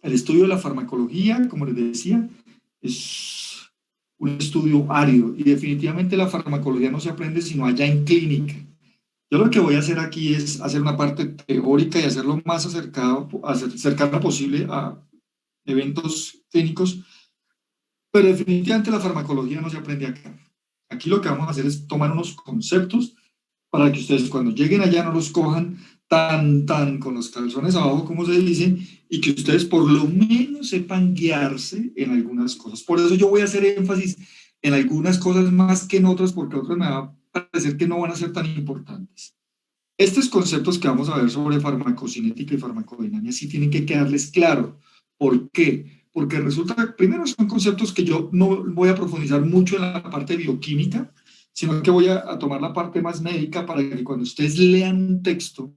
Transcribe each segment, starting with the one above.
El estudio de la farmacología, como les decía, es un estudio árido y definitivamente la farmacología no se aprende sino allá en clínica. Yo lo que voy a hacer aquí es hacer una parte teórica y hacerlo más cercano posible a eventos clínicos, pero definitivamente la farmacología no se aprende acá. Aquí lo que vamos a hacer es tomar unos conceptos para que ustedes cuando lleguen allá no los cojan tan con los calzones abajo, como se dice, y que ustedes por lo menos sepan guiarse en algunas cosas. Por eso yo voy a hacer énfasis en algunas cosas más que en otras, porque otras me va a parecer que no van a ser tan importantes. Estos conceptos que vamos a ver sobre farmacocinética y farmacodinámica sí tienen que quedarles claro. ¿Por qué? Porque resulta, primero son conceptos que yo no voy a profundizar mucho en la parte bioquímica, sino que voy a tomar la parte más médica para que cuando ustedes lean un texto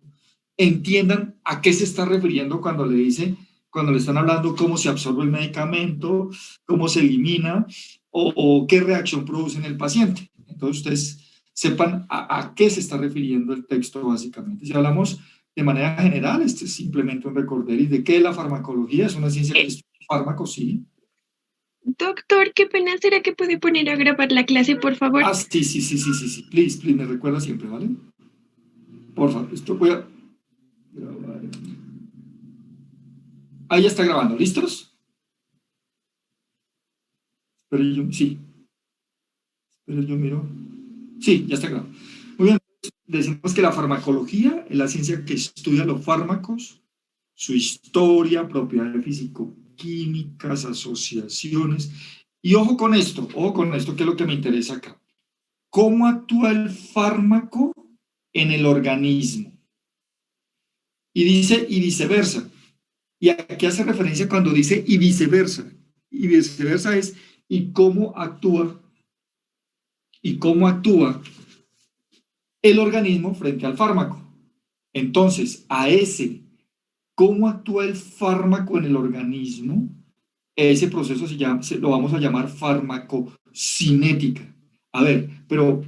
entiendan a qué se está refiriendo cuando le dice, cuando le están hablando cómo se absorbe el medicamento, cómo se elimina o qué reacción produce en el paciente. Entonces ustedes sepan a qué se está refiriendo el texto básicamente. Si hablamos de manera general, este es simplemente un recorderis de qué es la farmacología, es una ciencia que estudia fármacos, sí. Doctor, qué pena, ¿será que puede poner a grabar la clase, por favor? Ah, sí. Please, me recuerda siempre, ¿vale? Por favor, esto voy a grabar. Ahí ya está grabando, ¿listos? Pero yo, sí, pero yo miro. Sí, ya está grabado. Muy bien, decimos que la farmacología es la ciencia que estudia los fármacos, su historia, propiedades físico-químicas, asociaciones. Y ojo con esto, que es lo que me interesa acá. ¿Cómo actúa el fármaco en el organismo? Y dice y viceversa. ¿Y a qué hace referencia cuando dice y viceversa? Y viceversa es y cómo actúa el organismo frente al fármaco. Entonces, a ese, cómo actúa el fármaco en el organismo, ese proceso lo vamos a llamar farmacocinética. A ver, pero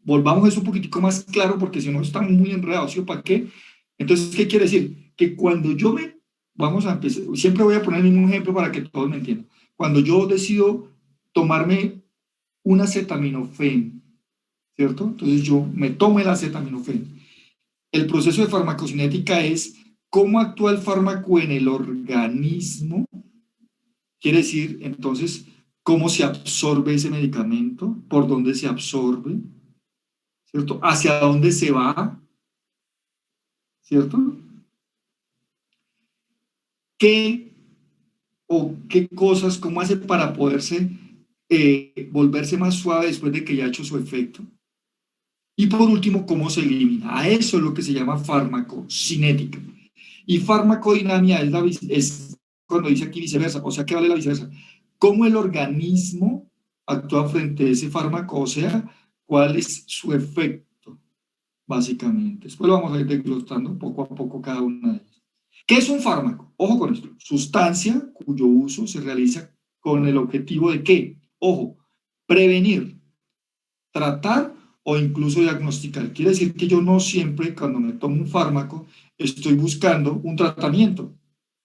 volvamos a eso un poquitico más claro porque si no están muy enredados, ¿sí o para qué? Entonces, ¿qué quiere decir? Que cuando vamos a empezar, siempre voy a poner el mismo ejemplo para que todos me entiendan. Cuando yo decido tomarme un acetaminofén, ¿cierto? Entonces yo me tomo el acetaminofén. El proceso de farmacocinética es cómo actúa el fármaco en el organismo. Quiere decir, entonces, cómo se absorbe ese medicamento, por dónde se absorbe, ¿cierto? Hacia dónde se va, ¿cierto? ¿Qué qué cosas, cómo hace para poderse volverse más suave después de que ya ha hecho su efecto? Y por último, cómo se elimina. A eso es lo que se llama farmacocinética. Y farmacodinámica es cuando dice aquí viceversa, o sea, ¿qué vale la viceversa? Cómo el organismo actúa frente a ese fármaco, o sea, cuál es su efecto, básicamente. Después lo vamos a ir desglosando poco a poco cada una de ellas. ¿Qué es un fármaco? Ojo con esto. Sustancia cuyo uso se realiza con el objetivo de ¿qué? Ojo, prevenir, tratar o incluso diagnosticar. Quiere decir que yo no siempre, cuando me tomo un fármaco, estoy buscando un tratamiento.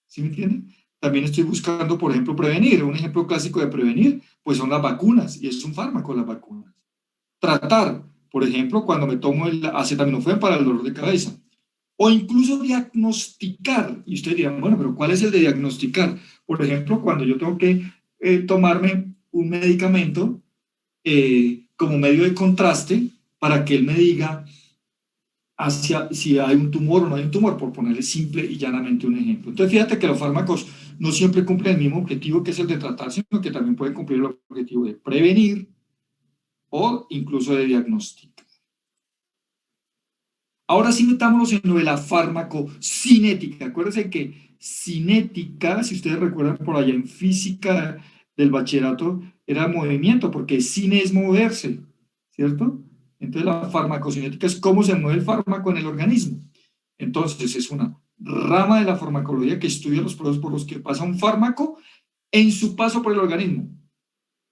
¿Sí me entienden? También estoy buscando, por ejemplo, prevenir. Un ejemplo clásico de prevenir, pues son las vacunas, y es un fármaco las vacunas. Tratar, por ejemplo, cuando me tomo el acetaminofén para el dolor de cabeza. O incluso diagnosticar. Y ustedes dirán, bueno, pero ¿cuál es el de diagnosticar? Por ejemplo, cuando yo tengo que tomarme un medicamento como medio de contraste para que él me diga si hay un tumor o no hay un tumor, por ponerle simple y llanamente un ejemplo. Entonces, fíjate que los fármacos no siempre cumplen el mismo objetivo que es el de tratar, sino que también pueden cumplir el objetivo de prevenir o incluso de diagnosticar. Ahora sí metámonos en lo de la farmacocinética. Acuérdense que cinética, si ustedes recuerdan por allá en física del bachillerato, era movimiento, porque cine es moverse, ¿cierto? Entonces la farmacocinética es cómo se mueve el fármaco en el organismo. Entonces es una rama de la farmacología que estudia los procesos por los que pasa un fármaco en su paso por el organismo.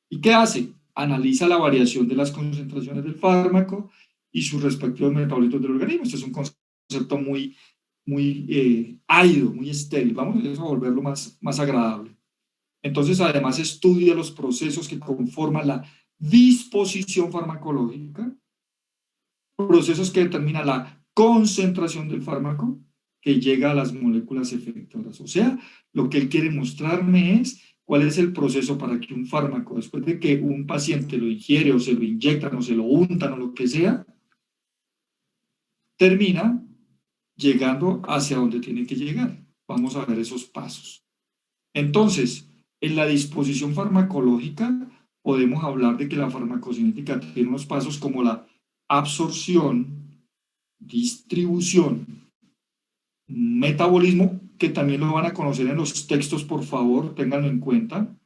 ¿Y qué hace? Analiza la variación de las concentraciones del fármaco y sus respectivos metabolitos del organismo. Este es un concepto muy muy árido, muy estéril. Vamos a volverlo más agradable. Entonces, además, estudia los procesos que conforman la disposición farmacológica, procesos que determinan la concentración del fármaco que llega a las moléculas efectoras. O sea, lo que él quiere mostrarme es cuál es el proceso para que un fármaco, después de que un paciente lo ingiere o se lo inyectan o se lo untan o lo que sea, termina llegando hacia donde tiene que llegar. Vamos a ver esos pasos. Entonces, en la disposición farmacológica podemos hablar de que la farmacocinética tiene unos pasos como la absorción, distribución, metabolismo, que también lo van a conocer en los textos, por favor, ténganlo en cuenta.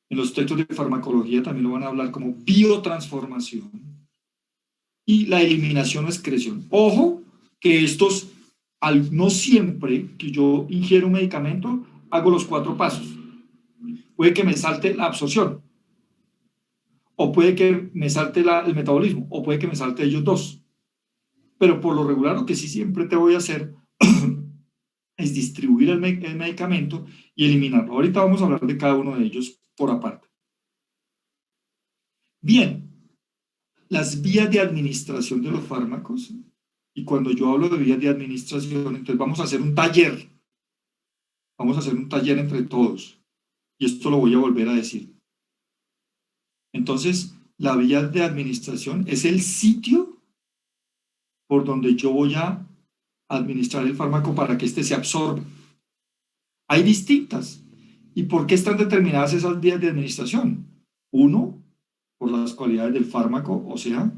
En los textos de farmacología también lo van a hablar como biotransformación y la eliminación o excreción. Ojo, que estos, no siempre que yo ingiero un medicamento, hago los 4 pasos. Puede que me salte la absorción, o puede que me salte el metabolismo, o puede que me salte ellos dos. Pero por lo regular lo que sí siempre te voy a hacer es distribuir el medicamento y eliminarlo. Ahorita vamos a hablar de cada uno de ellos por aparte. Bien, las vías de administración de los fármacos, y cuando yo hablo de vías de administración, entonces vamos a hacer un taller entre todos, y esto lo voy a volver a decir. Entonces, la vía de administración es el sitio por donde yo voy a administrar el fármaco para que éste se absorba. Hay distintas. ¿Y por qué están determinadas esas vías de administración? Uno, por las cualidades del fármaco, o sea,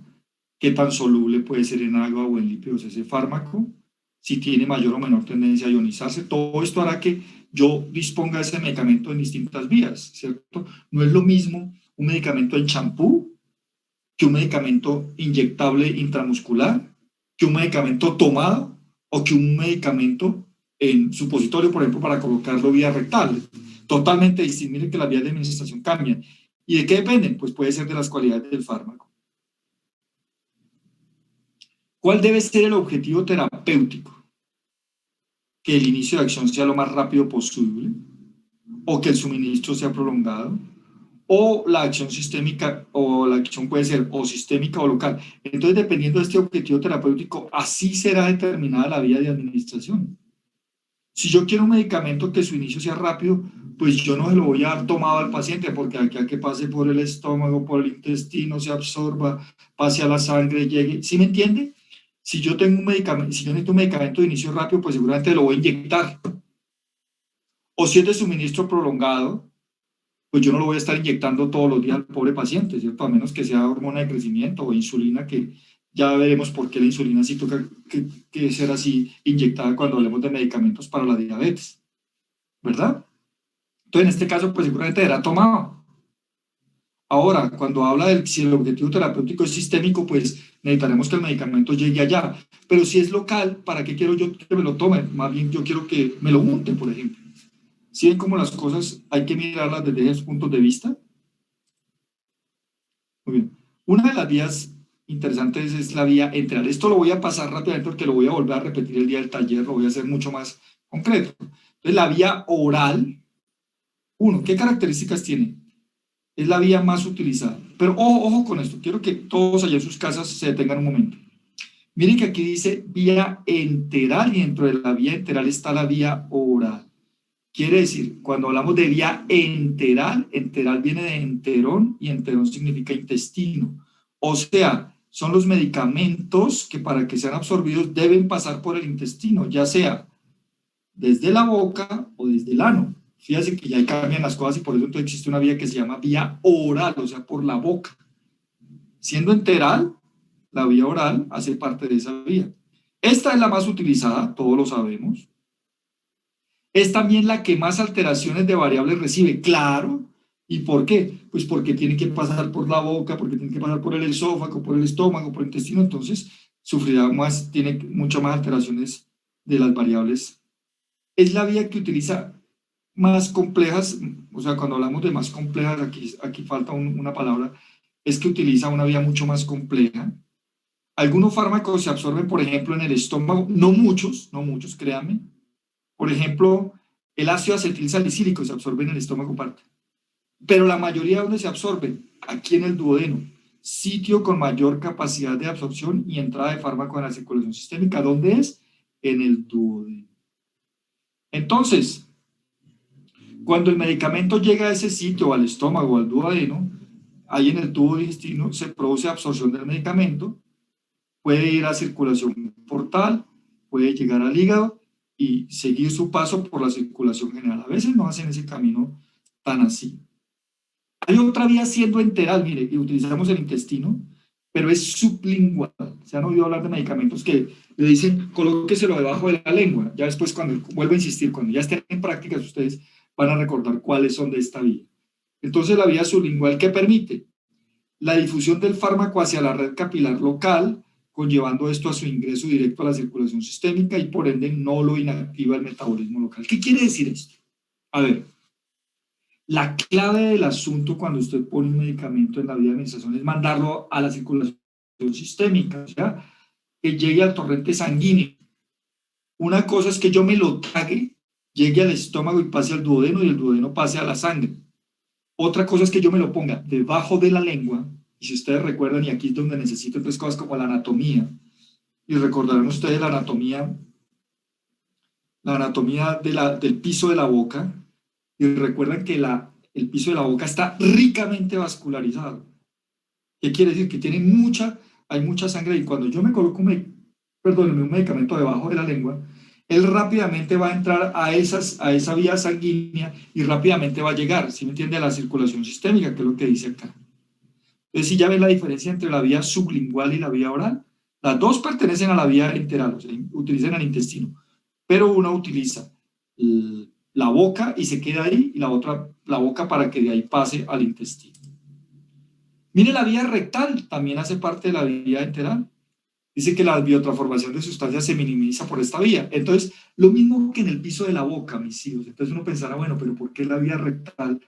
qué tan soluble puede ser en agua o en lípidos ese fármaco, si tiene mayor o menor tendencia a ionizarse. Todo esto hará que yo disponga de ese medicamento en distintas vías, ¿cierto? No es lo mismo un medicamento en champú que un medicamento inyectable intramuscular, que un medicamento tomado o que un medicamento en supositorio, por ejemplo, para colocarlo vía rectal. Totalmente distinto. Miren que las vías de administración cambian. ¿Y de qué dependen? Pues puede ser de las cualidades del fármaco. ¿Cuál debe ser el objetivo terapéutico? Que el inicio de acción sea lo más rápido posible, o que el suministro sea prolongado, o la acción sistémica, o la acción puede ser o sistémica o local. Entonces, dependiendo de este objetivo terapéutico, así será determinada la vía de administración. Si yo quiero un medicamento que su inicio sea rápido, pues yo no se lo voy a dar tomado al paciente, porque aquí a que pase por el estómago, por el intestino, se absorba, pase a la sangre, llegue. ¿Sí me entiende? Si yo tengo un medicamento, si yo necesito un medicamento de inicio rápido, pues seguramente lo voy a inyectar. O si es de suministro prolongado, pues yo no lo voy a estar inyectando todos los días al pobre paciente, ¿cierto? A menos que sea hormona de crecimiento o insulina, que ya veremos por qué la insulina sí toca que ser así inyectada cuando hablemos de medicamentos para la diabetes, ¿verdad? Entonces, en este caso, pues seguramente era tomado. Ahora, cuando habla de si el objetivo terapéutico es sistémico, pues necesitaremos que el medicamento llegue allá. Pero si es local, ¿para qué quiero yo que me lo tome? Más bien yo quiero que me lo unten, por ejemplo. ¿Sí ven cómo las cosas hay que mirarlas desde esos puntos de vista? Muy bien. Una de las vías interesantes es la vía enteral. Esto lo voy a pasar rápidamente porque lo voy a volver a repetir el día del taller, lo voy a hacer mucho más concreto. Entonces, la vía oral, uno, ¿qué características tiene? Es la vía más utilizada. Pero ojo con esto, quiero que todos allá en sus casas se detengan un momento. Miren que aquí dice vía enteral y dentro de la vía enteral está la vía oral. Quiere decir, cuando hablamos de vía enteral, enteral viene de enterón y enterón significa intestino. O sea, son los medicamentos que para que sean absorbidos deben pasar por el intestino, ya sea desde la boca o desde el ano. Fíjense que ya cambian las cosas y por eso entonces existe una vía que se llama vía oral, o sea, por la boca. Siendo enteral, la vía oral hace parte de esa vía. Esta es la más utilizada, todos lo sabemos. Es también la que más alteraciones de variables recibe, claro. ¿Y por qué? Pues porque tiene que pasar por la boca, porque tiene que pasar por el esófago, por el estómago, por el intestino, entonces sufrirá más, tiene mucho más alteraciones de las variables. Es la vía que utiliza más complejas, o sea, cuando hablamos de más complejas, aquí falta una palabra, es que utiliza una vía mucho más compleja. Algunos fármacos se absorben, por ejemplo, en el estómago, no muchos, no muchos, créanme. Por ejemplo, el ácido acetil salicílico se absorbe en el estómago parte. Pero la mayoría donde se absorbe, aquí en el duodeno, sitio con mayor capacidad de absorción y entrada de fármaco en la circulación sistémica. ¿Dónde es? En el duodeno. Entonces, cuando el medicamento llega a ese sitio, al estómago, al duodeno, ahí en el tubo digestivo se produce absorción del medicamento, puede ir a circulación portal, puede llegar al hígado y seguir su paso por la circulación general. A veces no hacen ese camino tan así. Hay otra vía siendo enteral, mire, y utilizamos el intestino, pero es sublingual. Se han oído hablar de medicamentos que le dicen, colóqueselo debajo de la lengua. Ya después, cuando vuelvo a insistir, cuando ya estén en prácticas, ustedes van a recordar cuáles son de esta vía. Entonces, la vía sublingual, ¿qué permite? La difusión del fármaco hacia la red capilar local, conllevando esto a su ingreso directo a la circulación sistémica y por ende no lo inactiva el metabolismo local. ¿Qué quiere decir esto? A ver, la clave del asunto cuando usted pone un medicamento en la vía de administración es mandarlo a la circulación sistémica, o sea, que llegue al torrente sanguíneo. Una cosa es que yo me lo trague, llegue al estómago y pase al duodeno y el duodeno pase a la sangre. Otra cosa es que yo me lo ponga debajo de la lengua, y si ustedes recuerdan, y aquí es donde necesito entonces cosas como la anatomía, y recordarán ustedes la anatomía del piso de la boca, y recuerdan que el piso de la boca está ricamente vascularizado. ¿Qué quiere decir? Que hay mucha sangre y cuando yo me coloco un medicamento debajo de la lengua, él rápidamente va a entrar a esa vía sanguínea y rápidamente va a llegar, ¿sí me entiende? A la circulación sistémica, que es lo que dice acá. Entonces, si ya ven la diferencia entre la vía sublingual y la vía oral, las dos pertenecen a la vía enteral, o sea, utilizan el intestino, pero una utiliza la boca y se queda ahí, y la otra la boca para que de ahí pase al intestino. Mire, la vía rectal también hace parte de la vía enteral. Dice que la biotransformación de sustancias se minimiza por esta vía. Entonces, lo mismo que en el piso de la boca, mis hijos. Entonces uno pensará, bueno, pero ¿por qué la vía rectal?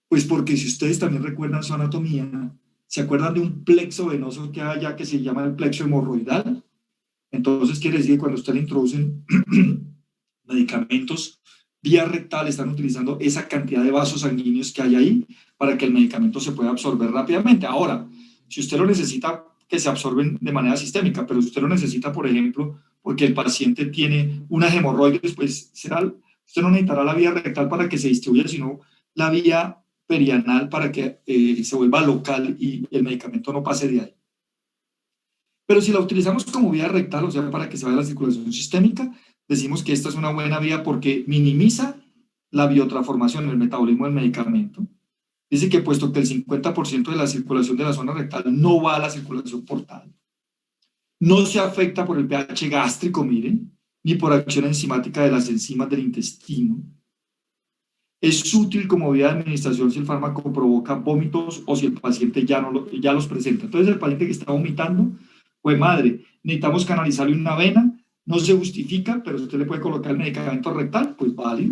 Pues porque si ustedes también recuerdan su anatomía, ¿se acuerdan de un plexo venoso que hay allá que se llama el plexo hemorroidal? Entonces quiere decir que cuando ustedes introducen medicamentos vía rectal, están utilizando esa cantidad de vasos sanguíneos que hay ahí para que el medicamento se pueda absorber rápidamente. Ahora, si usted lo necesita que se absorben de manera sistémica, pero si usted lo necesita, por ejemplo, porque el paciente tiene unas hemorroides, pues usted no necesitará la vía rectal para que se distribuya, sino la vía perianal para que se vuelva local y el medicamento no pase de ahí. Pero si la utilizamos como vía rectal, o sea, para que se vaya a la circulación sistémica, decimos que esta es una buena vía porque minimiza la biotransformación, el metabolismo del medicamento. Dice que puesto que el 50% de la circulación de la zona rectal no va a la circulación portal, no se afecta por el pH gástrico, miren, ni por acción enzimática de las enzimas del intestino. Es útil como vía de administración si el fármaco provoca vómitos o si el paciente ya los presenta. Entonces, el paciente que está vomitando, pues madre, necesitamos canalizarle una vena, no se justifica, pero si usted le puede colocar el medicamento rectal, pues vale.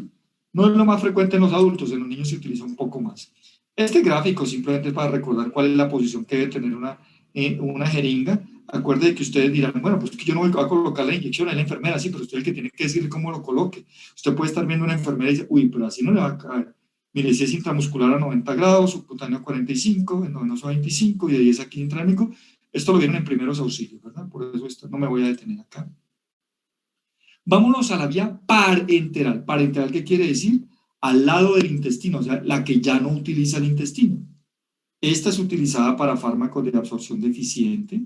No es lo más frecuente en los adultos, en los niños se utiliza un poco más. Este gráfico simplemente es para recordar cuál es la posición que debe tener una jeringa. Acuerde que ustedes dirán, bueno, pues que yo no voy a colocar la inyección, es la enfermera, sí, pero usted es el que tiene que decir cómo lo coloque. Usted puede estar viendo una enfermera y dice, uy, pero así no le va a caer. Mire, si es intramuscular a 90 grados, subcutáneo a 45, endovenoso a 25 y de 10 a 15 intránico, esto lo vieron en primeros auxilios, ¿verdad? Por eso esto no me voy a detener acá. Vámonos a la vía parenteral. Parenteral, ¿qué quiere decir? Al lado del intestino, o sea, la que ya no utiliza el intestino. Esta es utilizada para fármacos de absorción deficiente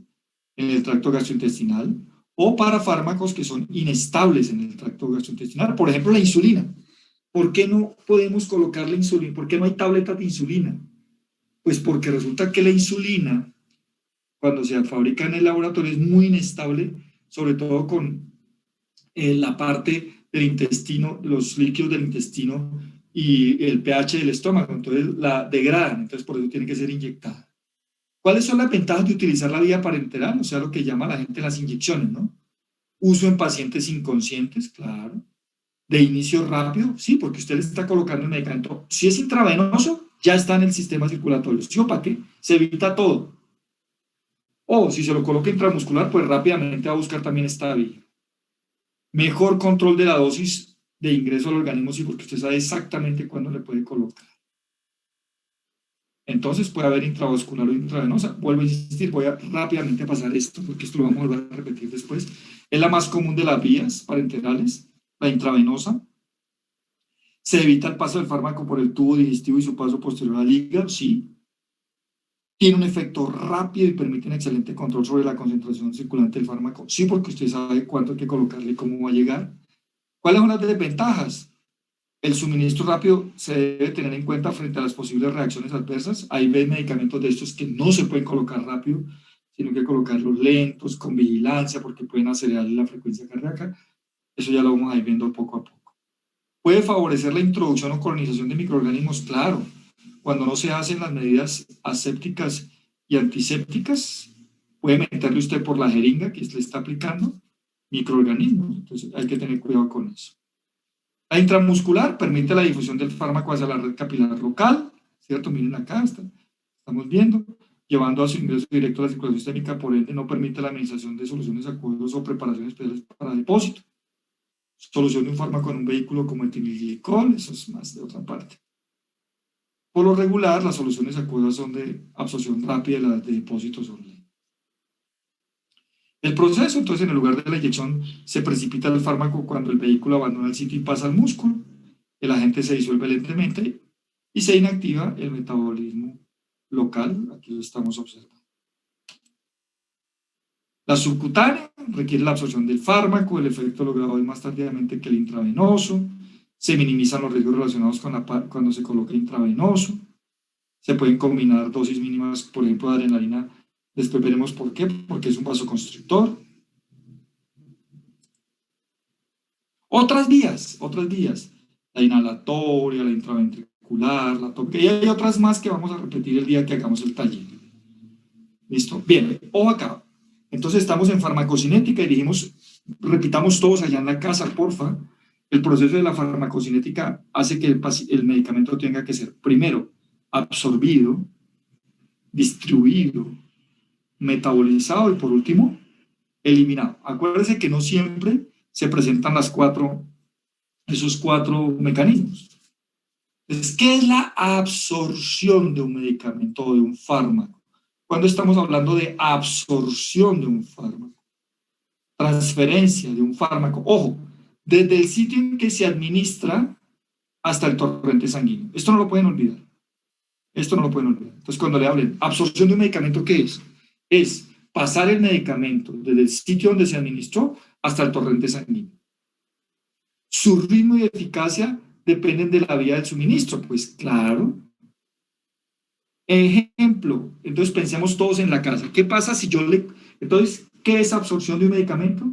en el tracto gastrointestinal o para fármacos que son inestables en el tracto gastrointestinal. Por ejemplo, la insulina. ¿Por qué no podemos colocar la insulina? ¿Por qué no hay tabletas de insulina? Pues porque resulta que la insulina, cuando se fabrica en el laboratorio, es muy inestable, sobre todo con la parte del intestino, los líquidos del intestino y el pH del estómago, entonces la degradan, entonces por eso tiene que ser inyectada. ¿Cuáles son las ventajas de utilizar la vía parenteral? O sea, lo que llama la gente las inyecciones, ¿no? Uso en pacientes inconscientes, claro. De inicio rápido, sí, porque usted le está colocando el medicamento. Si es intravenoso, ya está en el sistema circulatorio. ¿Sí o para qué? Se evita todo. O si se lo coloca intramuscular, pues rápidamente va a buscar también esta vía. Mejor control de la dosis de ingreso al organismo, sí, porque usted sabe exactamente cuándo le puede colocar. Entonces puede haber intravascular o intravenosa. Vuelvo a insistir, voy a rápidamente pasar esto, porque esto lo vamos a volver a repetir después. Es la más común de las vías parenterales, la intravenosa. Se evita el paso del fármaco por el tubo digestivo y su paso posterior al hígado, sí. Tiene un efecto rápido y permite un excelente control sobre la concentración circulante del fármaco, sí, porque usted sabe cuánto hay que colocarle y cómo va a llegar. ¿Cuáles son las desventajas? El suministro rápido se debe tener en cuenta frente a las posibles reacciones adversas. Hay medicamentos de estos que no se pueden colocar rápido, sino que colocarlos lentos, con vigilancia, porque pueden acelerar la frecuencia cardíaca. Eso ya lo vamos a ir viendo poco a poco. ¿Puede favorecer la introducción o colonización de microorganismos? Claro. Cuando no se hacen las medidas asépticas y antisépticas, puede meterle usted por la jeringa que le está aplicando microorganismos. Entonces hay que tener cuidado con eso. La intramuscular permite la difusión del fármaco hacia la red capilar local, ¿cierto? Miren acá, estamos viendo, llevando a su ingreso directo a la circulación sistémica, por ende no permite la administración de soluciones acuosas o preparaciones especiales para depósito. Solución de un fármaco en un vehículo como el etilenglicol, eso es más de otra parte. Por lo regular, las soluciones acuosas son de absorción rápida y las de depósito son lentas. El proceso, entonces, en el lugar de la inyección, se precipita el fármaco cuando el vehículo abandona el sitio y pasa al músculo. El agente se disuelve lentamente y se inactiva el metabolismo local. Aquí lo estamos observando. La subcutánea requiere la absorción del fármaco, el efecto logrado es más tardíamente que el intravenoso, se minimizan los riesgos relacionados con cuando se coloca intravenoso, se pueden combinar dosis mínimas, por ejemplo, de adrenalina. Después veremos por qué, porque es un vasoconstrictor. Otras vías, la inhalatoria, la intraventricular, la tópica, y hay otras más que vamos a repetir el día que hagamos el taller. ¿Listo? Bien, ojo acá. Entonces estamos en farmacocinética y dijimos, repitamos todos allá en la casa, porfa. El proceso de la farmacocinética hace que el medicamento tenga que ser, primero, absorbido, distribuido, metabolizado y por último, eliminado. Acuérdense que no siempre se presentan esos cuatro mecanismos. Entonces, ¿qué es la absorción de un medicamento o de un fármaco? Cuando estamos hablando de absorción de un fármaco, transferencia de un fármaco, ojo, desde el sitio en que se administra hasta el torrente sanguíneo. Esto no lo pueden olvidar. Entonces, cuando le hablen absorción de un medicamento, ¿qué es? Es pasar el medicamento desde el sitio donde se administró hasta el torrente sanguíneo. Su ritmo y eficacia dependen de la vía del suministro. Pues claro. Ejemplo, entonces pensemos todos en la casa. ¿Qué pasa si yo le... Entonces, ¿qué es absorción de un medicamento?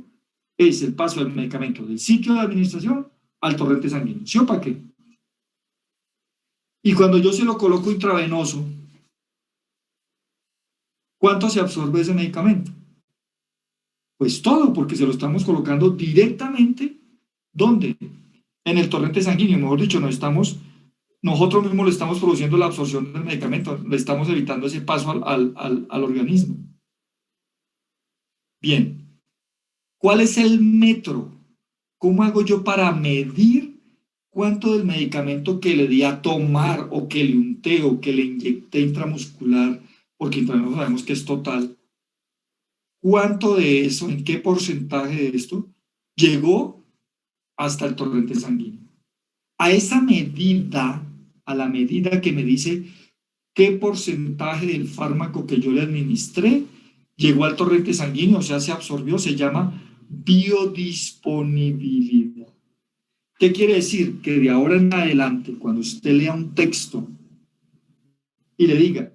Es el paso del medicamento del sitio de administración al torrente sanguíneo. ¿Sí o para qué? Y cuando yo se lo coloco intravenoso, ¿cuánto se absorbe ese medicamento? Pues todo, porque se lo estamos colocando directamente, ¿dónde? En el torrente sanguíneo, mejor dicho, nosotros mismos le estamos produciendo la absorción del medicamento, le estamos evitando ese paso al organismo. Bien, ¿cuál es el metro? ¿Cómo hago yo para medir cuánto del medicamento que le di a tomar o que le unté o que le inyecté intramuscular, porque intravenoso sabemos que es total, cuánto de eso, en qué porcentaje de esto llegó hasta el torrente sanguíneo? A esa medida, a la medida que me dice qué porcentaje del fármaco que yo le administré llegó al torrente sanguíneo, o sea, se absorbió, se llama biodisponibilidad. ¿Qué quiere decir? Que de ahora en adelante, cuando usted lea un texto y le diga,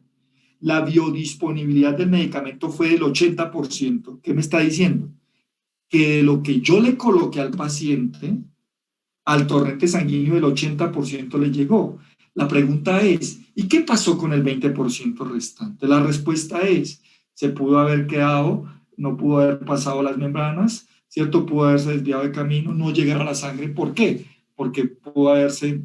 la biodisponibilidad del medicamento fue del 80%, ¿qué me está diciendo? Que de lo que yo le coloqué al paciente, al torrente sanguíneo el 80% le llegó. La pregunta es, ¿y qué pasó con el 20% restante? La respuesta es, se pudo haber quedado, no pudo haber pasado las membranas, ¿cierto? Pudo haberse desviado de camino, no llegar a la sangre. ¿Por qué? Porque pudo haberse,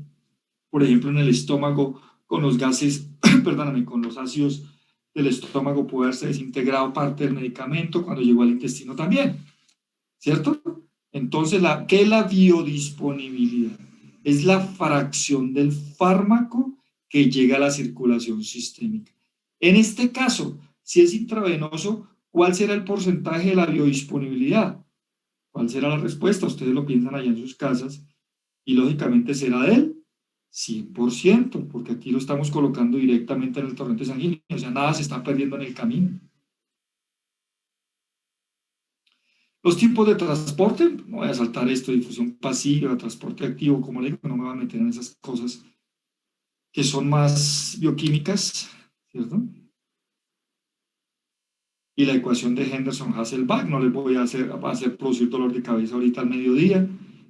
por ejemplo, en el estómago con los gases, perdóname, con los ácidos del estómago pudo haberse desintegrado parte del medicamento cuando llegó al intestino también, ¿cierto? Entonces, ¿qué es la biodisponibilidad? Es la fracción del fármaco que llega a la circulación sistémica. En este caso, si es intravenoso, ¿cuál será el porcentaje de la biodisponibilidad? ¿Cuál será la respuesta? Ustedes lo piensan allá en sus casas y lógicamente será del 100%, porque aquí lo estamos colocando directamente en el torrente sanguíneo, o sea, nada se está perdiendo en el camino. Los tipos de transporte, no voy a saltar esto, difusión pasiva, transporte activo, como le digo, no me voy a meter en esas cosas que son más bioquímicas, ¿cierto? Y la ecuación de Henderson-Hasselbalch, no les voy a hacer producir dolor de cabeza ahorita al mediodía,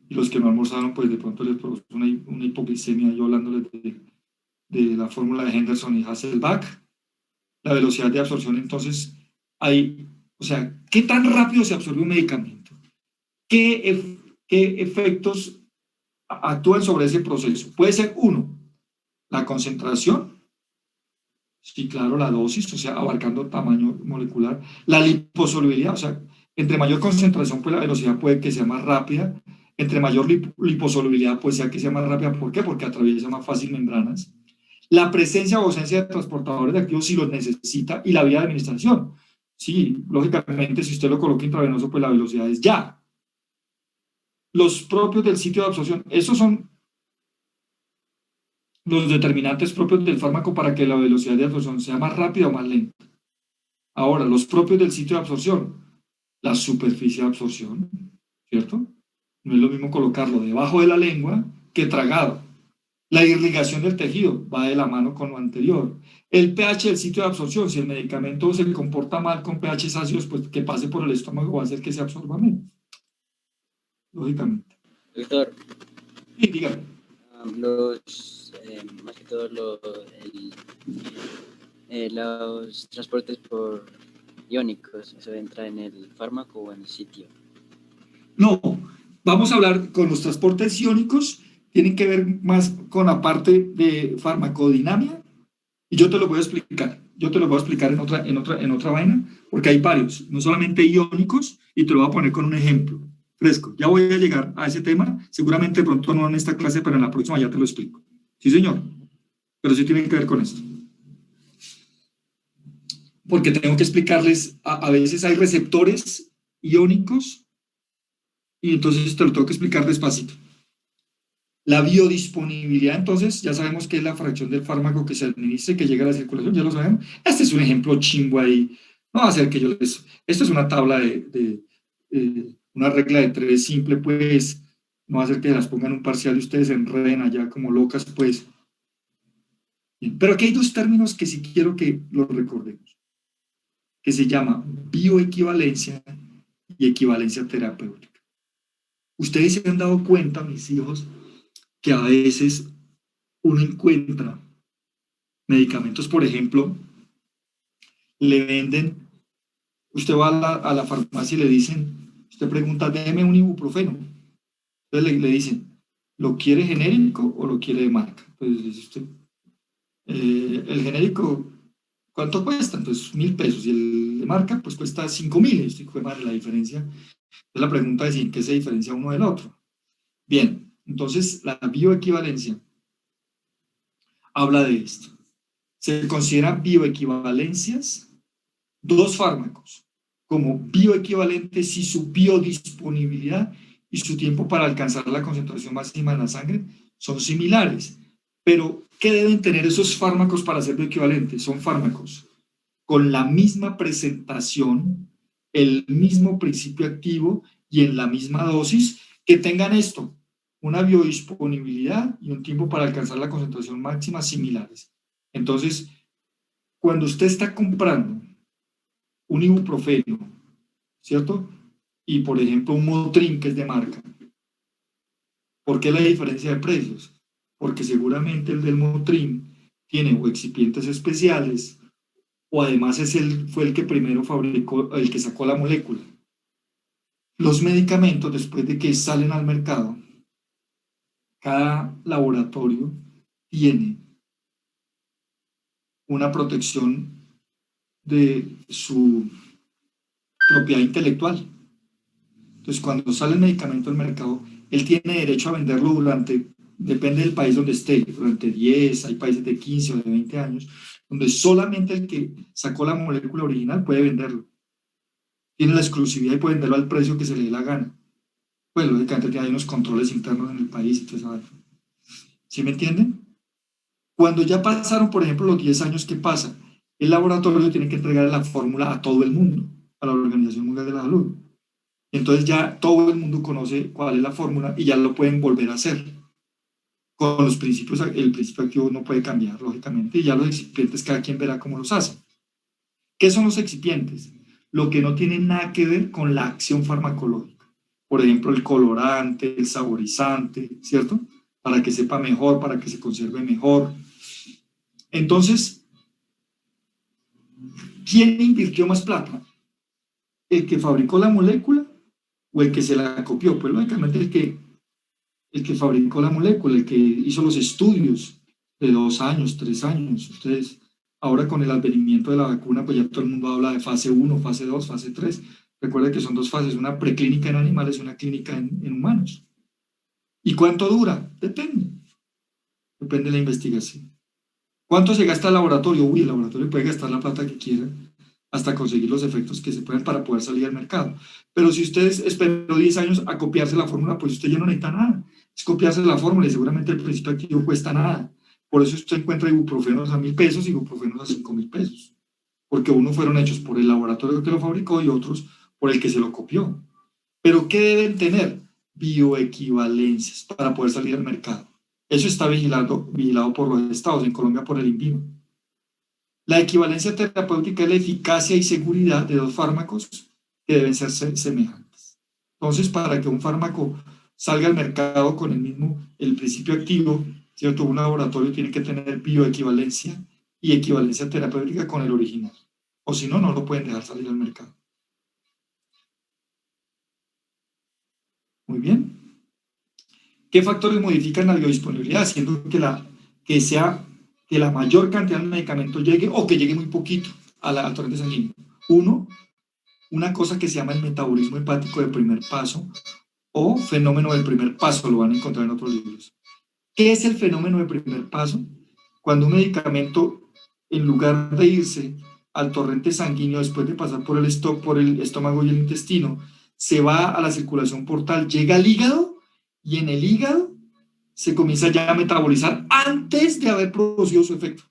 y los que no almorzaron, pues de pronto les produce una hipoglicemia, yo hablándoles de la fórmula de Henderson y Hasselbalch. La velocidad de absorción, entonces, o sea, ¿qué tan rápido se absorbe un medicamento? ¿Qué efectos actúan sobre ese proceso? Puede ser uno, la concentración, sí, claro, la dosis, o sea, abarcando tamaño molecular, la liposolubilidad, o sea, entre mayor concentración, pues la velocidad puede que sea más rápida, entre mayor liposolubilidad, pues sea que sea más rápida, ¿por qué? Porque atraviesa más fácil membranas. La presencia o ausencia de transportadores de activos si los necesita y la vía de administración. Sí, lógicamente, si usted lo coloca intravenoso, pues la velocidad es ya. Los propios del sitio de absorción, esos son los determinantes propios del fármaco para que la velocidad de absorción sea más rápida o más lenta. Ahora, los propios del sitio de absorción, la superficie de absorción, ¿cierto? No es lo mismo colocarlo debajo de la lengua que tragado. La irrigación del tejido va de la mano con lo anterior. El pH del sitio de absorción, si el medicamento se comporta mal con pH ácidos, pues que pase por el estómago va a hacer que se absorba menos, lógicamente. Doctor, Y dígame. más que todo los transportes por iónicos, ¿eso entra en el fármaco o en el sitio? No, vamos a hablar con los transportes iónicos, tienen que ver más con la parte de farmacodinámica, y yo te lo voy a explicar. Yo te lo voy a explicar en otra vaina, porque hay varios, no solamente iónicos, y te lo voy a poner con un ejemplo fresco. Ya voy a llegar a ese tema, seguramente de pronto no en esta clase, pero en la próxima ya te lo explico. Sí, señor, pero sí tiene que ver con esto. Porque tengo que explicarles, a veces hay receptores iónicos, y entonces te lo tengo que explicar despacito. La biodisponibilidad, entonces, ya sabemos que es la fracción del fármaco que se administra y que llega a la circulación, ya lo sabemos. Este es un ejemplo chimbo ahí. No va a ser que yo les... Esto es una tabla una regla de 3 simple, pues, no va a ser que las pongan un parcial y ustedes se enreden allá como locas, pues. Bien. Pero aquí hay dos términos que sí quiero que los recordemos, que se llama bioequivalencia y equivalencia terapéutica. Ustedes se han dado cuenta, mis hijos, que a veces uno encuentra medicamentos, por ejemplo, le venden, usted va a la farmacia y le dicen, usted pregunta, déme un ibuprofeno. Entonces le dicen, ¿lo quiere genérico o lo quiere de marca? Entonces dice usted, el genérico, ¿cuánto cuesta? Entonces 1.000 pesos. Y el de marca, pues cuesta 5.000. Esto fue más la diferencia. Entonces la pregunta es, ¿en qué se diferencia uno del otro? Bien, entonces la bioequivalencia habla de esto. Se consideran bioequivalencias dos fármacos como bioequivalentes si su biodisponibilidad y su tiempo para alcanzar la concentración máxima en la sangre son similares. Pero, ¿qué deben tener esos fármacos para ser bioequivalentes? Son fármacos con la misma presentación, el mismo principio activo y en la misma dosis, que tengan esto, una biodisponibilidad y un tiempo para alcanzar la concentración máxima similares. Entonces, cuando usted está comprando un ibuprofeno, ¿cierto? Y por ejemplo un Motrin que es de marca. ¿Por qué la diferencia de precios? Porque seguramente el del Motrin tiene o excipientes especiales o además fue el que primero fabricó, el que sacó la molécula. Los medicamentos, después de que salen al mercado, cada laboratorio tiene una protección de su propiedad intelectual. Entonces, cuando sale el medicamento al mercado, él tiene derecho a venderlo durante, depende del país donde esté, durante 10, hay países de 15 o de 20 años, donde solamente el que sacó la molécula original puede venderlo. Tiene la exclusividad y puede venderlo al precio que se le dé la gana. Pues, lógicamente, hay unos controles internos en el país y todo eso. ¿Sí me entienden? Cuando ya pasaron, por ejemplo, los 10 años, ¿qué pasa? El laboratorio tiene que entregar la fórmula a todo el mundo, a la Organización Mundial de la Salud. Entonces ya todo el mundo conoce cuál es la fórmula y ya lo pueden volver a hacer. Con los principios, el principio activo no puede cambiar, lógicamente, y ya los excipientes cada quien verá cómo los hace. ¿Qué son los excipientes? Lo que no tiene nada que ver con la acción farmacológica. Por ejemplo, el colorante, el saborizante, ¿cierto? Para que sepa mejor, para que se conserve mejor. Entonces, ¿quién invirtió más plata? ¿El que fabricó la molécula o el que se la copió? Pues lógicamente el que fabricó la molécula, el que hizo los estudios de 2 años, 3 años. Ustedes, ahora con el advenimiento de la vacuna, pues ya todo el mundo habla de fase 1, fase 2, fase 3. Recuerda que son 2 fases, una preclínica en animales y una clínica en humanos. ¿Y cuánto dura? Depende. Depende de la investigación. ¿Cuánto se gasta el laboratorio? Uy, el laboratorio puede gastar la plata que quiera hasta conseguir los efectos que se pueden para poder salir al mercado. Pero si ustedes esperó 10 años a copiarse la fórmula, pues usted ya no necesita nada. Es copiarse la fórmula y seguramente el principio activo cuesta nada. Por eso usted encuentra ibuprofenos a 1.000 pesos y ibuprofenos a 5.000 pesos. Porque unos fueron hechos por el laboratorio que lo fabricó y otros por el que se lo copió. Pero ¿qué deben tener? Bioequivalencias para poder salir al mercado. Eso está vigilado por los estados, en Colombia por el INVIMA. La equivalencia terapéutica es la eficacia y seguridad de 2 fármacos que deben ser semejantes. Entonces, para que un fármaco salga al mercado con el principio activo, ¿cierto? Un laboratorio tiene que tener bioequivalencia y equivalencia terapéutica con el original. O si no, no lo pueden dejar salir al mercado. Muy bien. ¿Qué factores modifican la biodisponibilidad? Haciendo que la mayor cantidad de medicamento llegue o que llegue muy poquito al torrente sanguíneo. Una cosa que se llama el metabolismo hepático de primer paso o fenómeno del primer paso, lo van a encontrar en otros libros. ¿Qué es el fenómeno de primer paso? Cuando un medicamento, en lugar de irse al torrente sanguíneo después de pasar por el estómago y el intestino, se va a la circulación portal, llega al hígado y en el hígado se comienza ya a metabolizar antes de haber producido su efecto.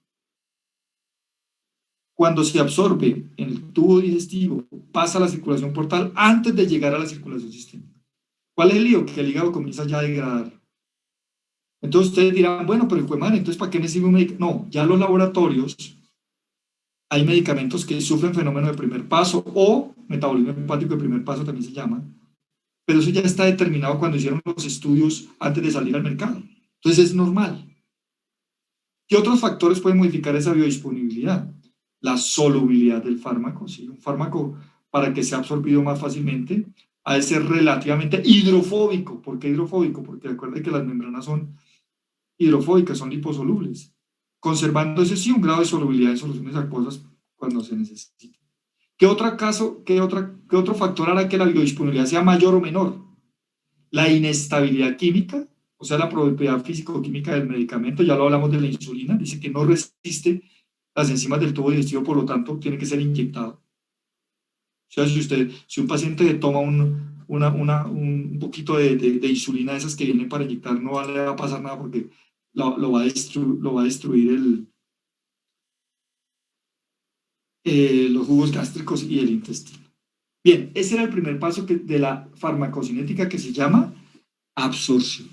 Cuando se absorbe en el tubo digestivo, pasa a la circulación portal antes de llegar a la circulación sistémica. ¿Cuál es el lío? Que el hígado comienza ya a degradar. Entonces ustedes dirán, bueno, pero entonces ¿para qué me sirve un medicamento? No, ya los laboratorios hay medicamentos que sufren fenómeno de primer paso o metabolismo hepático de primer paso también se llama, pero eso ya está determinado cuando hicieron los estudios antes de salir al mercado. Entonces es normal. ¿Qué otros factores pueden modificar esa biodisponibilidad? La solubilidad del fármaco. ¿Sí? Un fármaco, para que sea absorbido más fácilmente, ha de ser relativamente hidrofóbico. ¿Por qué hidrofóbico? Porque recuerden que las membranas son hidrofóbicas, son liposolubles, conservando ese sí un grado de solubilidad en soluciones acuosas cuando se necesita. ¿Qué otro factor hará que la biodisponibilidad sea mayor o menor? La inestabilidad química, o sea, la propiedad físico-química del medicamento, ya lo hablamos de la insulina, dice que no resiste las enzimas del tubo digestivo, por lo tanto, tiene que ser inyectado. O sea, si un paciente toma un poquito de insulina de esas que vienen para inyectar, no le va a pasar nada porque lo va a destruir los jugos gástricos y el intestino. Bien, ese era el primer paso de la farmacocinética que se llama absorción.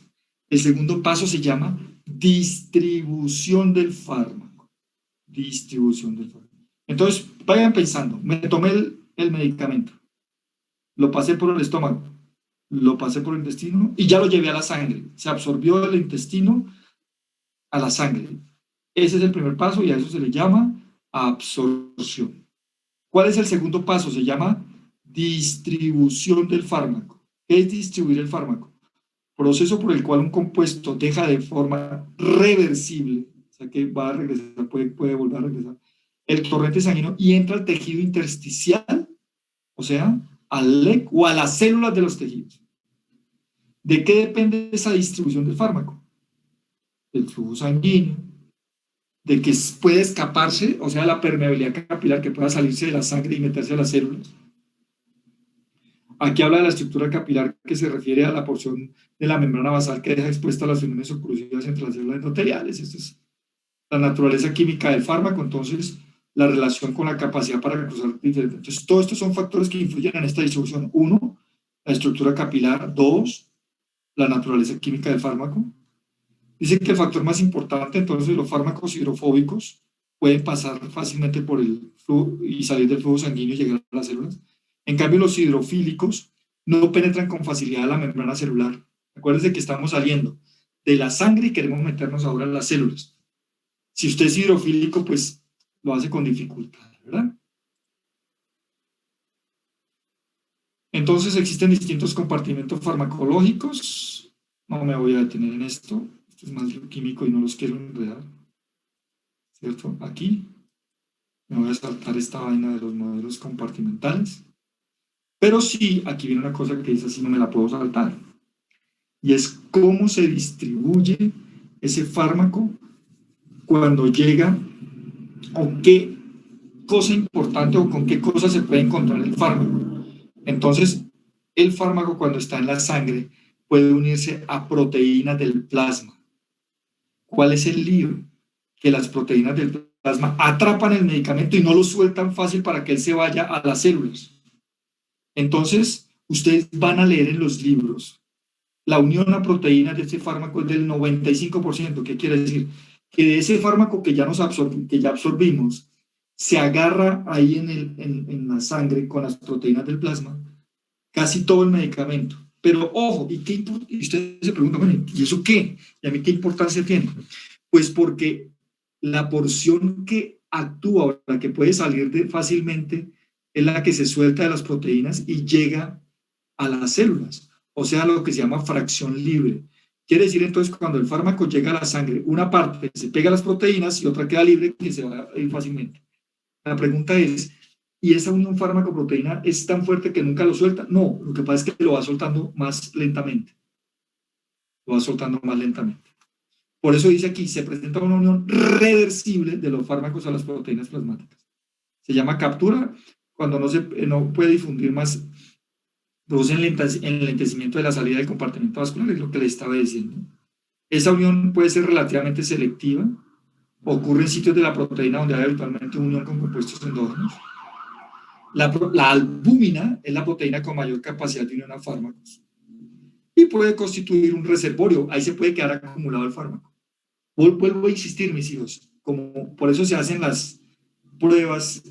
El segundo paso se llama distribución del fármaco. Distribución del fármaco. Entonces, vayan pensando, me tomé el medicamento, lo pasé por el estómago, lo pasé por el intestino y ya lo llevé a la sangre. Se absorbió del intestino a la sangre. Ese es el primer paso y a eso se le llama absorción. ¿Cuál es el segundo paso? Se llama distribución del fármaco. ¿Qué es distribuir el fármaco? Proceso por el cual un compuesto deja de forma reversible, o sea que va a regresar, puede volver a regresar, el torrente sanguíneo y entra al tejido intersticial, o sea, al LEC o a las células de los tejidos. ¿De qué depende esa distribución del fármaco? Del flujo sanguíneo, de que puede escaparse, o sea, la permeabilidad capilar que pueda salirse de la sangre y meterse a las células. Aquí habla de la estructura capilar que se refiere a la porción de la membrana basal que deja expuesta las uniones oclusivas entre las células endoteliales. Esta es la naturaleza química del fármaco, entonces la relación con la capacidad para cruzar diferentes. Entonces, todos estos son factores que influyen en esta distribución. Uno, la estructura capilar. Dos, la naturaleza química del fármaco. Dice que el factor más importante, entonces, los fármacos hidrofóbicos pueden pasar fácilmente por el flujo y salir del flujo sanguíneo y llegar a las células. En cambio, los hidrofílicos no penetran con facilidad a la membrana celular. Acuérdense que estamos saliendo de la sangre y queremos meternos ahora en las células. Si usted es hidrofílico, pues lo hace con dificultad, ¿verdad? Entonces existen distintos compartimentos farmacológicos. No me voy a detener en esto. Esto es más bioquímico y no los quiero enredar. ¿Cierto? Aquí me voy a saltar esta vaina de los modelos compartimentales. Pero sí, aquí viene una cosa que dice así, no me la puedo saltar. Y es cómo se distribuye ese fármaco cuando llega, o qué cosa importante o con qué cosa se puede encontrar el fármaco. Entonces, el fármaco cuando está en la sangre puede unirse a proteínas del plasma. ¿Cuál es el lío? Que las proteínas del plasma atrapan el medicamento y no lo sueltan fácil para que él se vaya a las células. Entonces, ustedes van a leer en los libros, la unión a proteínas de este fármaco es del 95%. ¿Qué quiere decir? Que de ese fármaco que ya absorbimos, se agarra ahí en la sangre con las proteínas del plasma, casi todo el medicamento. Pero ojo, y usted se pregunta, bueno, ¿y eso qué? ¿Y a mí qué importancia tiene? Pues porque la porción que actúa o la que puede salir fácilmente es la que se suelta de las proteínas y llega a las células, o sea, lo que se llama fracción libre. Quiere decir entonces que cuando el fármaco llega a la sangre, una parte se pega a las proteínas y otra queda libre que se va a ir fácilmente. La pregunta es, ¿y esa unión fármaco-proteína es tan fuerte que nunca lo suelta? No, lo que pasa es que lo va soltando más lentamente. Lo va soltando más lentamente. Por eso dice aquí, se presenta una unión reversible de los fármacos a las proteínas plasmáticas. Se llama captura cuando no puede difundir más, produce enlentecimiento de la salida del compartimento vascular, es lo que le estaba diciendo. Esa unión puede ser relativamente selectiva, ocurre en sitios de la proteína donde hay habitualmente unión con compuestos endógenos. La albúmina es la proteína con mayor capacidad de unión a fármacos y puede constituir un reservorio, ahí se puede quedar acumulado el fármaco. Vuelvo a insistir, mis hijos, por eso se hacen las pruebas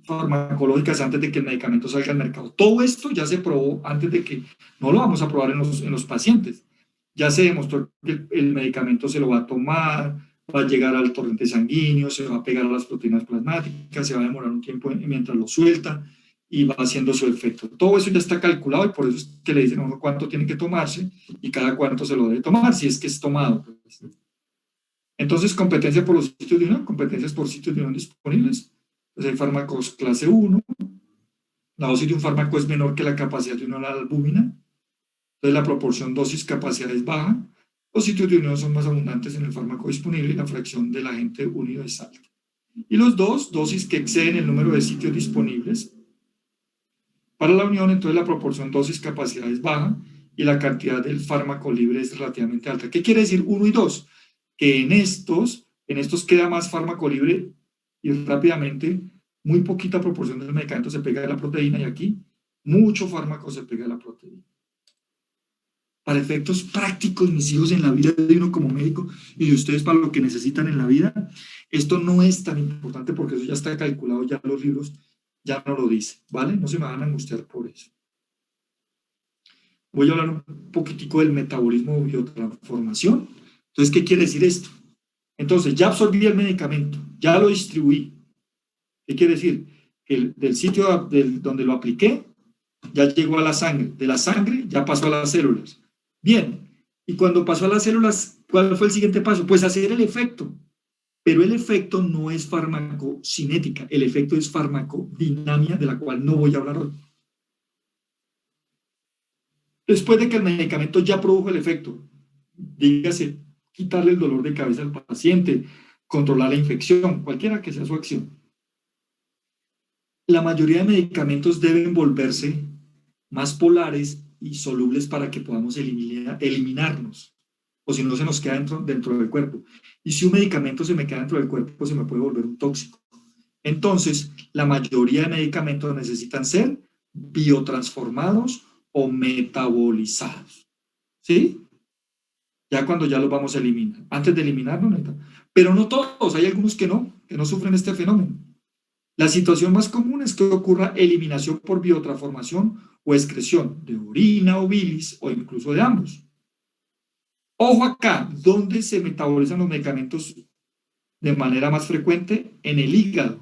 farmacológicas antes de que el medicamento salga al mercado. Todo esto ya se probó antes de que, no lo vamos a probar en los pacientes. Ya se demostró que el medicamento se lo va a tomar, va a llegar al torrente sanguíneo, se va a pegar a las proteínas plasmáticas, se va a demorar un tiempo mientras lo suelta y va haciendo su efecto. Todo eso ya está calculado y por eso es que le dicen a uno cuánto tiene que tomarse y cada cuánto se lo debe tomar, si es que es tomado. Entonces, competencia por los sitios de unión, competencias por sitios de unión disponibles. Pues hay fármacos clase 1, la dosis de un fármaco es menor que la capacidad de unión a la albúmina, entonces la proporción dosis-capacidad es baja, los sitios de unión son más abundantes en el fármaco disponible y la fracción del agente unido es alta. Y los dos, dosis que exceden el número de sitios disponibles. Para la unión, entonces la proporción dosis-capacidad es baja y la cantidad del fármaco libre es relativamente alta. ¿Qué quiere decir 1 y 2? Que en estos queda más fármaco libre y rápidamente, muy poquita proporción del medicamento se pega a la proteína y aquí mucho fármaco se pega a la proteína. Para efectos prácticos, mis hijos, en la vida de uno como médico y de ustedes para lo que necesitan en la vida, esto no es tan importante porque eso ya está calculado, ya los libros ya no lo dicen, ¿vale? No se me van a angustiar por eso. Voy a hablar un poquitico del metabolismo o biotransformación. Entonces, ¿qué quiere decir esto? Entonces, ya absorbí el medicamento, ya lo distribuí. ¿Qué quiere decir? Que del sitio donde lo apliqué, ya llegó a la sangre. De la sangre ya pasó a las células. Bien, y cuando pasó a las células, ¿cuál fue el siguiente paso? Pues hacer el efecto. Pero el efecto no es farmacocinética, el efecto es farmacodinámica, de la cual no voy a hablar hoy. Después de que el medicamento ya produjo el efecto, dígase, quitarle el dolor de cabeza al paciente, controlar la infección, cualquiera que sea su acción. La mayoría de medicamentos deben volverse más polares y solubles para que podamos eliminarlos, o si no se nos queda dentro del cuerpo. Y si un medicamento se me queda dentro del cuerpo, se me puede volver un tóxico. Entonces, la mayoría de medicamentos necesitan ser biotransformados o metabolizados. ¿Sí? Ya cuando ya los vamos a eliminar. Antes de eliminarlos, pero no todos, hay algunos que no sufren este fenómeno. La situación más común es que ocurra eliminación por biotransformación o excreción de orina o bilis o incluso de ambos. Ojo acá, ¿dónde se metabolizan los medicamentos de manera más frecuente? En el hígado.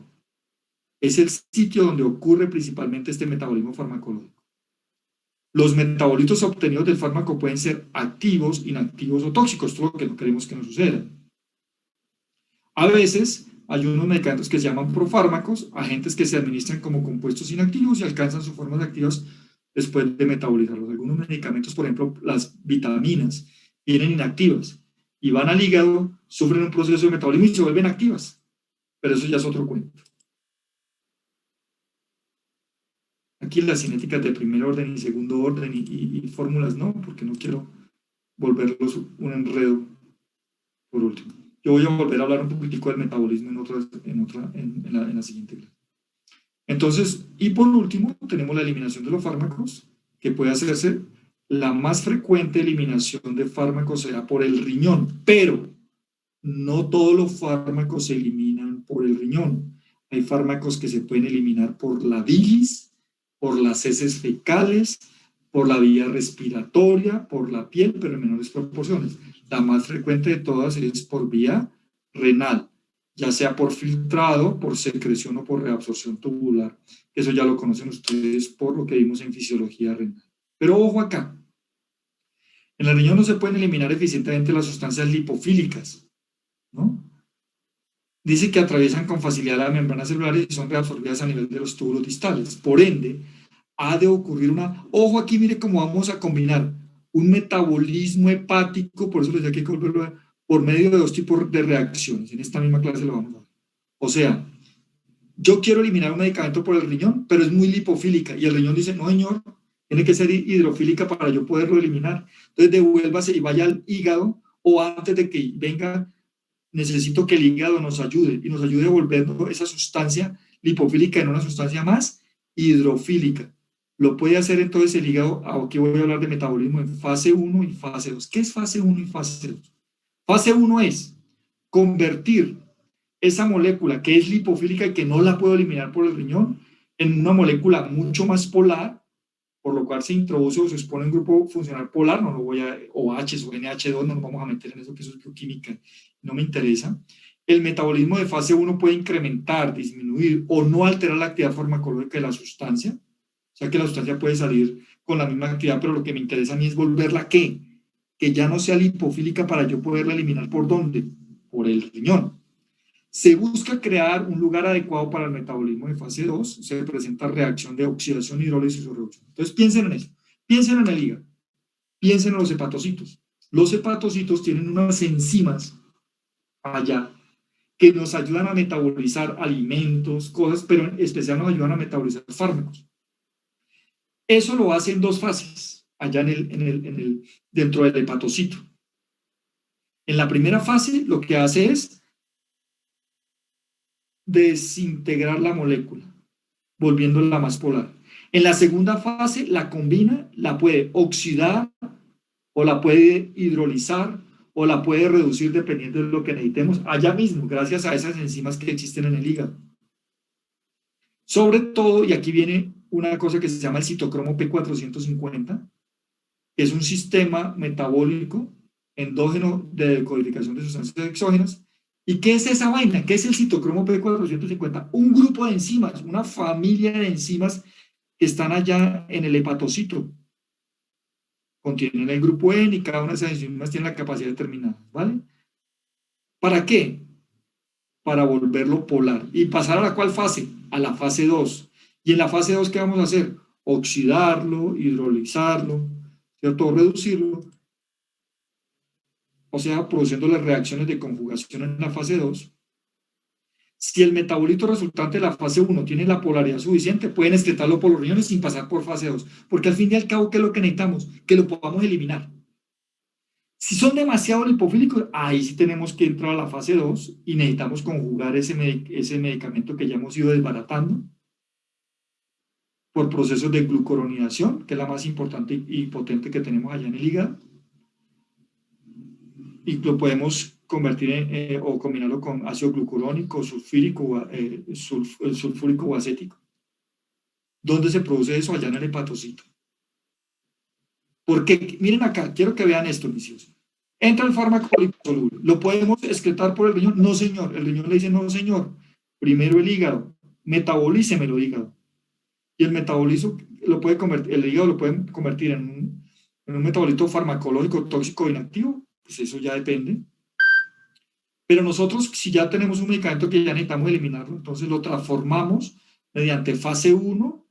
Es el sitio donde ocurre principalmente este metabolismo farmacológico. Los metabolitos obtenidos del fármaco pueden ser activos, inactivos o tóxicos, todo lo que no queremos que nos suceda. A veces hay unos medicamentos que se llaman profármacos, agentes que se administran como compuestos inactivos y alcanzan sus formas activas después de metabolizarlos. Algunos medicamentos, por ejemplo, las vitaminas, vienen inactivas y van al hígado, sufren un proceso de metabolismo y se vuelven activas. Pero eso ya es otro cuento. Aquí las cinéticas de primer orden y segundo orden y fórmulas no, porque no quiero volverlos un enredo por último. Yo voy a volver a hablar un poquitico del metabolismo en la siguiente clase. Entonces, y por último, tenemos la eliminación de los fármacos, que puede hacerse la más frecuente eliminación de fármacos sea por el riñón, pero no todos los fármacos se eliminan por el riñón. Hay fármacos que se pueden eliminar por la bilis, por las heces fecales, por la vía respiratoria, por la piel, pero en menores proporciones. La más frecuente de todas es por vía renal, ya sea por filtrado, por secreción o por reabsorción tubular. Eso ya lo conocen ustedes por lo que vimos en fisiología renal. Pero ojo acá, en el riñón no se pueden eliminar eficientemente las sustancias lipofílicas, ¿no? Dice que atraviesan con facilidad la membrana celular y son reabsorbidas a nivel de los túbulos distales. Por ende, ha de ocurrir ojo aquí, mire cómo vamos a combinar un metabolismo hepático, por eso les decía que hay que volverlo por medio de dos tipos de reacciones. En esta misma clase lo vamos a ver. O sea, yo quiero eliminar un medicamento por el riñón, pero es muy lipofílica, y el riñón dice, no señor, tiene que ser hidrofílica para yo poderlo eliminar. Entonces devuélvase y vaya al hígado, o antes de que venga, necesito que el hígado nos ayude, y nos ayude volviendo esa sustancia lipofílica en una sustancia más hidrofílica. Lo puede hacer entonces el hígado. Aquí voy a hablar de metabolismo en fase 1 y fase 2. ¿Qué es fase 1 y fase 2? Fase 1 es convertir esa molécula que es lipofílica y que no la puedo eliminar por el riñón en una molécula mucho más polar, por lo cual se introduce o se expone un grupo funcional polar, no lo voy a, OH o NH2, no nos vamos a meter en eso, que eso es bioquímica, no me interesa. El metabolismo de fase 1 puede incrementar, disminuir o no alterar la actividad farmacológica de la sustancia. O sea que la sustancia puede salir con la misma actividad, pero lo que me interesa a mí es volverla ¿qué? Que ya no sea lipofílica para yo poderla eliminar. ¿Por dónde? Por el riñón. Se busca crear un lugar adecuado para el metabolismo de fase 2, se presenta reacción de oxidación, hidrólisis o reducción. Entonces piensen en eso, piensen en el hígado, piensen en los hepatocitos. Los hepatocitos tienen unas enzimas allá que nos ayudan a metabolizar alimentos, cosas, pero en especial nos ayudan a metabolizar fármacos. Eso lo hace en dos fases, allá dentro del hepatocito. En la primera fase lo que hace es desintegrar la molécula, volviéndola más polar. En la segunda fase la combina, la puede oxidar o la puede hidrolizar o la puede reducir dependiendo de lo que necesitemos allá mismo, gracias a esas enzimas que existen en el hígado. Sobre todo, y aquí viene una cosa que se llama el citocromo P450, que es un sistema metabólico endógeno de decodificación de sustancias exógenas. ¿Y qué es esa vaina? ¿Qué es el citocromo P450? Un grupo de enzimas, una familia de enzimas que están allá en el hepatocito. Contienen el grupo N y cada una de esas enzimas tiene la capacidad determinada, ¿vale? ¿Para qué? para volverlo polar. ¿Y pasar a la cuál fase? A la fase 2. ¿Y en la fase 2 qué vamos a hacer? Oxidarlo, hidrolizarlo, ¿cierto? O reducirlo, o sea, produciendo las reacciones de conjugación en la fase 2. Si el metabolito resultante de la fase 1 tiene la polaridad suficiente, pueden excretarlo por los riñones sin pasar por fase 2, porque al fin y al cabo, ¿qué es lo que necesitamos? Que lo podamos eliminar. Si son demasiado lipofílicos, ahí sí tenemos que entrar a la fase 2 y necesitamos conjugar ese medicamento que ya hemos ido desbaratando por procesos de glucuronidación, que es la más importante y potente que tenemos allá en el hígado, y lo podemos convertir o combinarlo con ácido glucurónico, sulfúrico, sulfúrico o acético. ¿Dónde se produce eso? Allá en el hepatocito. Porque, miren acá, quiero que vean esto, mis hijos. Entra el fármaco liposoluble. ¿Lo podemos excretar por el riñón? No, señor. El riñón le dice, no, señor. Primero el hígado. Metabolícemelo, hígado. Y el metabolizo lo puede convertir, el hígado lo puede convertir en un metabolito farmacológico tóxico o inactivo. Pues eso ya depende. Pero nosotros, si ya tenemos un medicamento que ya necesitamos eliminarlo, entonces lo transformamos mediante fase 1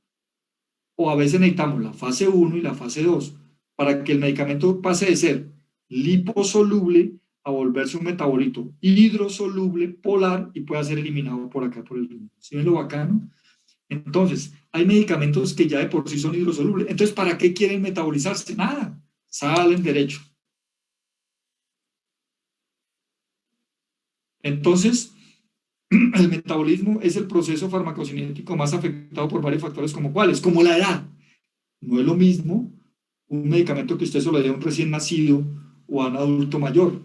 o a veces necesitamos la fase 1 y la fase 2 para que el medicamento pase de ser liposoluble a volverse un metabolito hidrosoluble polar y pueda ser eliminado por acá por el riñón. ¿Sí ven lo bacano? Entonces, hay medicamentos que ya de por sí son hidrosolubles. Entonces, ¿para qué quieren metabolizarse? Nada, salen derecho. Entonces, el metabolismo es el proceso farmacocinético más afectado por varios factores como cuáles, como la edad. No es lo mismo un medicamento que usted se lo dé a un recién nacido o a un adulto mayor.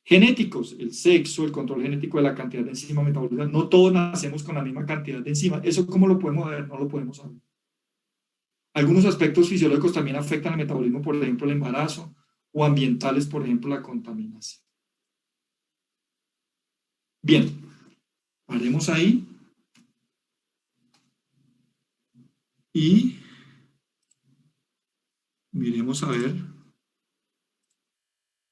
Genéticos, el sexo, el control genético de la cantidad de enzima metabolizada. No todos nacemos con la misma cantidad de enzima. ¿Eso cómo lo podemos ver? No lo podemos saber. Algunos aspectos fisiológicos también afectan el metabolismo, por ejemplo, el embarazo, o ambientales, por ejemplo, la contaminación. Bien, paremos ahí y miremos a ver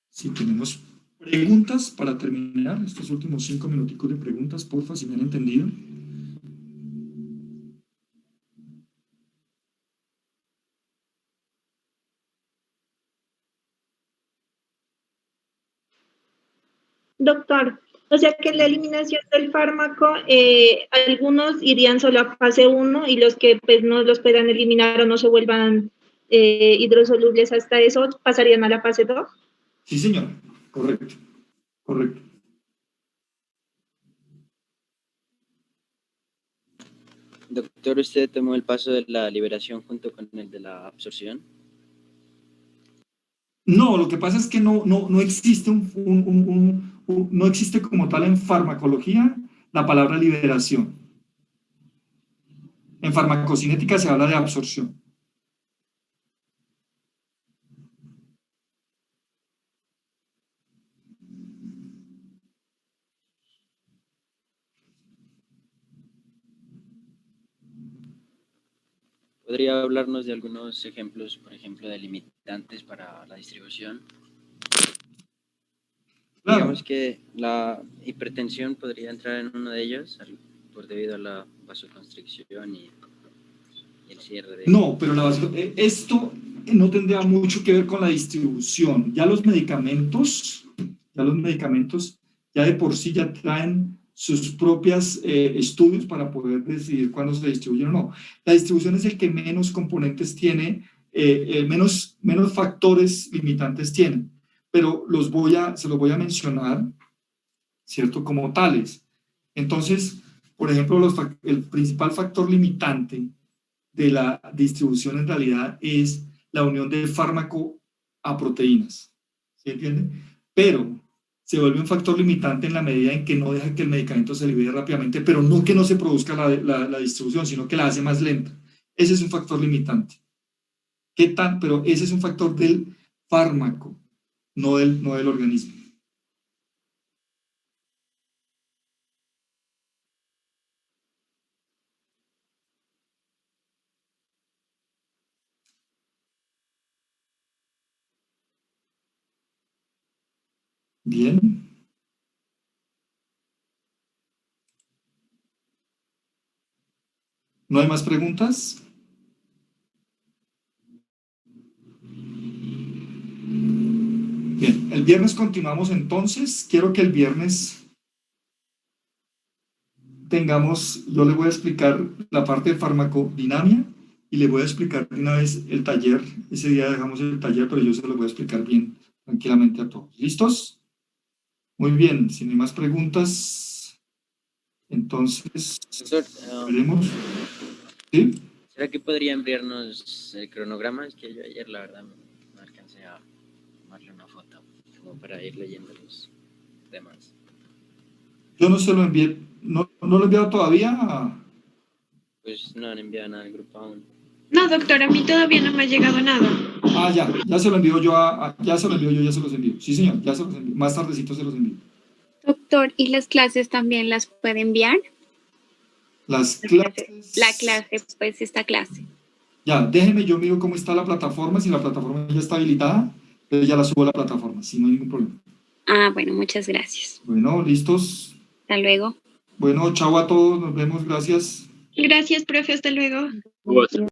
si tenemos preguntas para terminar estos últimos 5 minuticos de preguntas, porfa, si me han entendido. Doctor, o sea que la eliminación del fármaco, algunos irían solo a fase 1 y los que pues no los puedan eliminar o no se vuelvan hidrosolubles hasta eso, pasarían a la fase 2. Sí, señor, correcto, correcto. Doctor, ¿usted tomó el paso de la liberación junto con el de la absorción? No, lo que pasa es que no existe no existe como tal en farmacología la palabra liberación. En farmacocinética se habla de absorción. ¿Podría hablarnos de algunos ejemplos, por ejemplo, de limitantes para la distribución? Claro, Digamos que la hipertensión podría entrar en uno de ellos por debido a la vasoconstricción y el cierre de... no, pero esto no tendría mucho que ver con la distribución. Ya los medicamentos ya de por sí ya traen sus propios estudios para poder decidir cuándo se distribuyen o no. La distribución es el que menos componentes tiene, menos factores limitantes tiene, pero se los voy a mencionar, ¿cierto? Como tales. Entonces, por ejemplo, el principal factor limitante de la distribución en realidad es la unión de fármaco a proteínas. ¿Sí entiende? Pero se vuelve un factor limitante en la medida en que no deja que el medicamento se libere rápidamente, pero no que no se produzca la distribución, sino que la hace más lenta. Ese es un factor limitante. ¿Qué tal? Pero ese es un factor del fármaco, no del organismo. Bien. ¿No hay más preguntas? Bien, el viernes continuamos entonces. Quiero que el viernes tengamos, yo le voy a explicar la parte de farmacodinamia y le voy a explicar de una vez el taller. Ese día dejamos el taller, pero yo se lo voy a explicar bien, tranquilamente a todos. ¿Listos? Muy bien, si no hay más preguntas, entonces Doctor, veremos. ¿Sí? ¿será que podría enviarnos el cronograma? Es que yo ayer, la verdad, no alcancé a tomarle una foto como para ir leyendo los demás. Yo no se lo envié, no lo he enviado todavía. Pues no han enviado nada al grupo aún. No, doctor, a mí todavía no me ha llegado nada. Ya se lo envío yo ya se lo envío yo, ya se los envío. Sí, señor, ya se los envío. Más tardecito se los envío. Doctor, ¿y las clases también las puede enviar? Las clases. La clase, pues esta clase. Ya, déjeme, yo miro cómo está la plataforma, si la plataforma ya está habilitada, entonces ya la subo a la plataforma, si no hay ningún problema. Ah, bueno, muchas gracias. Bueno, listos. Hasta luego. Bueno, chao a todos, nos vemos, gracias. Gracias, profe, hasta luego.